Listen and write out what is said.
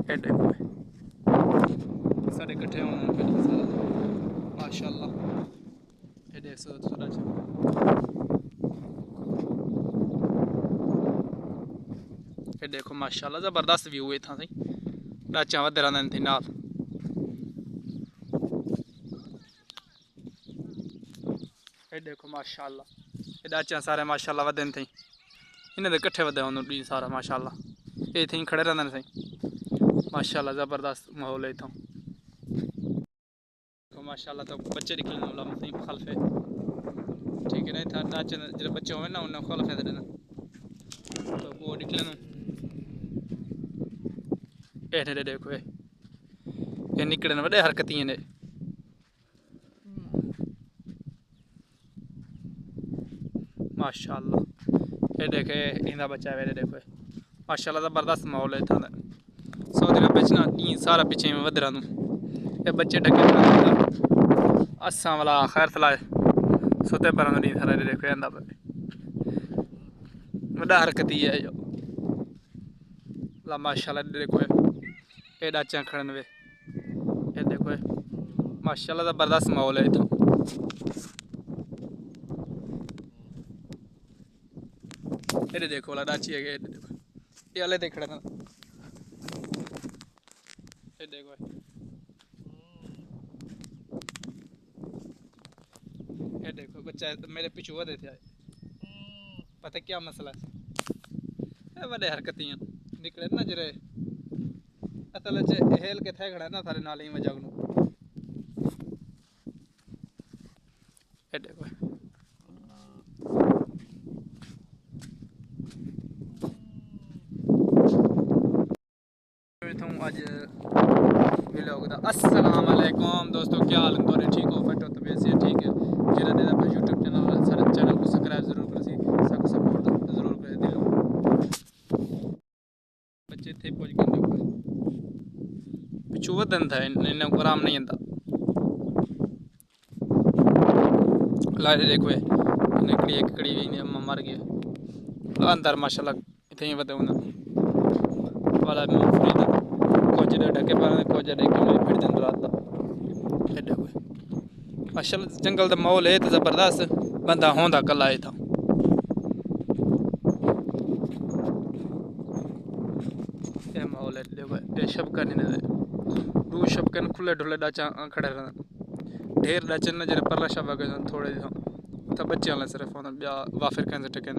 ये देखो साढ़े इकट्ठे होने सारा माशाल्लाह। ये देख सकते हो ये देखो माशाल्लाह ज़बरदस्त व्यू है इतना सही डाचा वधे रहंदा थी नाल। ये देखो माशाल्लाह ये डाचा सारे माशाल्लाह वधे थी इन्हें दे कट्ठे वधे होंदे डी सारा माशाल्लाह। ये थी खड़े रहंदे सही माशाल्लाह ज़बरदस्त माहौल है इतना माशाल्लाह। तो बच्चे निकले सही खलफे ठीक है ना इतना डाचे जो बच्चे होवे ना उन्हें खलफे दे देना तो वो निकले ये देखो ये निकले वे हरकती ने माशाल्लाह। ये देखे इंदा बच्चा है देखो माशाल्लाह ज़बरदस्त माहौल है इतना सऊदी अरब ना डी सारा पिछे में वध रहा ये बच्चे ढके असा वाला खैर सला सुते पर डी सारा देखो इंदा वॾा हरकती है जो ला माशाल्लाह। देखो ये डाचा खड़न वे ये देखो माशाल्लाह ज़बरदस्त माहौल है इतना ये देखो वाला डाची है ये देखो ये वाले देख रहे ना ये देखो ये देखो बच्चा मेरे पीछे वधे थे पता क्या मसला है वे हरकती निकले ना जरे असल हेल के थे खड़ा ना सारे नाल ही मजाक नु ये देखो अज व्लॉग दा अस्सलाम वालेकुम दोस्तों क्या हाल है ठीक हो फिट हो तो वैसे ठीक है जेड़ा दे यूट्यूब चैनल सारे चैनल को सब्सक्राइब जरूर करें सबको सपोर्ट जरूर करें दिलो बच्चे थे पहुंच गए पिछू वधन था इन्हें को आराम नहीं आता लारे देखो निकली एक कड़ी अम्मा मर गया अंदर माशाल्लाह इतने ही वधे वाला मूंगफली कुछ ढके पा कुछ ढके फिर दिन रात का देखो माशाल्लाह जंगल का माहौल है तो ज़बरदस्त बंदा होंदा कला है था ये माहौल है देखो ये शबकन दू शबकन खुले ढुले डाचा खड़े रहना ढेर डाचन न जरे परला शबक थोड़े तो बच्चे वाले सिर्फ वाफिर कैसे टके